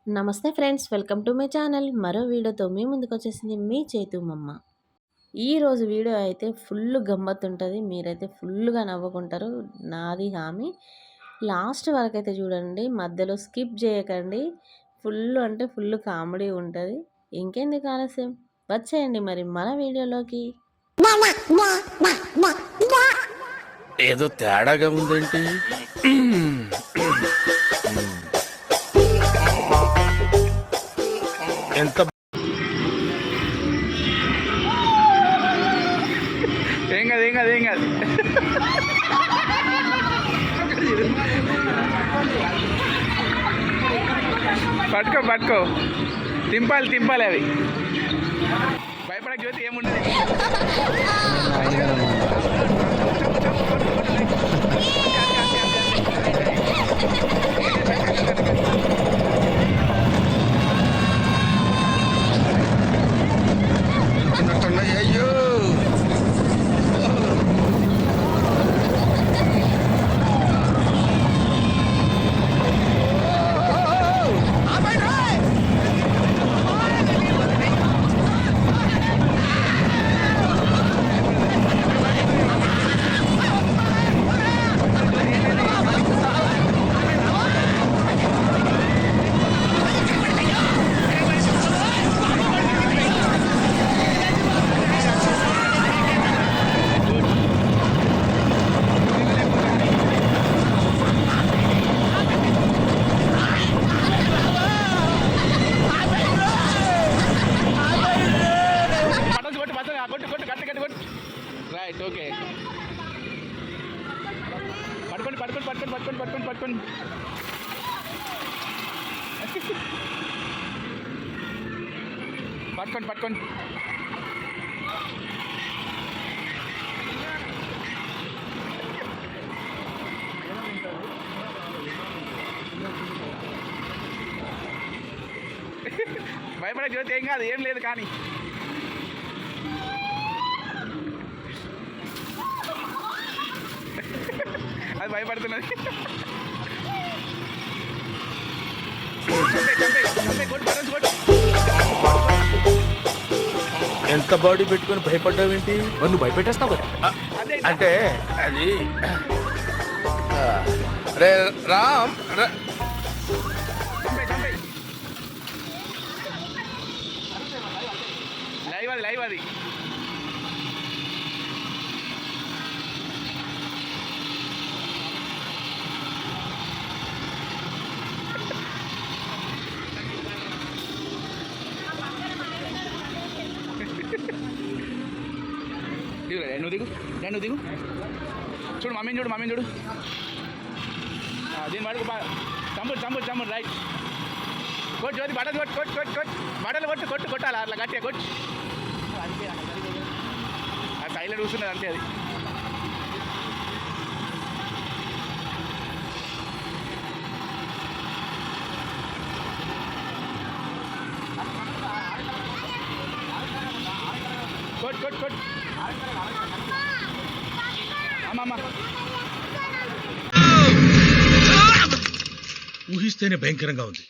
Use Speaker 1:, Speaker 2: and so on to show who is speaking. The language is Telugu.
Speaker 1: నమస్తే friends, welcome to my channel. మరో వీడియోతో మీ ముందుకు వచ్చేసింది మీ చేతు మమ్మ. ఈరోజు వీడియో అయితే ఫుల్ గమ్మత్తు ఉంటుంది. మీరైతే ఫుల్గా నవ్వుకుంటారు, నాది హామీ. లాస్ట్ వరకైతే చూడండి, మధ్యలో స్కిప్ చేయకండి. ఫుల్ అంటే ఫుల్ కామెడీ ఉంటుంది. ఇంకెందుకు ఆలస్యం, వచ్చేయండి మరి మన వీడియోలోకి.
Speaker 2: ఏదో తేడాగా ఉందేంటి? ఎంత
Speaker 3: ఏం కాదు పట్టుకో తింపాలి అవి. భయపడక జ్యోతి ఏముండదు.
Speaker 2: అయ్యో
Speaker 3: రైట్, ఓకే. పట్టుకోండి. పట్టుకోండి. భయపడే జ్యోతి ఏం కాదు, ఏం లేదు. కానీ అది భయపడుతున్నది.
Speaker 2: ఎంత బాడీ పెట్టుకుని భయపడ్డావేంటి?
Speaker 4: నువ్వు భయపెట్టేస్తావు కదా.
Speaker 2: అంటే అది రే రామ్
Speaker 3: లైవ్ అది. నువ్వు దిగు. చూడు మమ్మీని చూడు. దీని పడుకు చంపుడు. రైట్. కొట్టు జ్యోతి, బట్టలు కొట్టాలి. అట్లా గట్టిగా కొట్టు. ఆ సైలెంట్ కూర్చున్నది అంతే. అది కొట్టు. అమ్మమ్మ
Speaker 2: ఊహిస్తేనే భయంకరంగా ఉంది.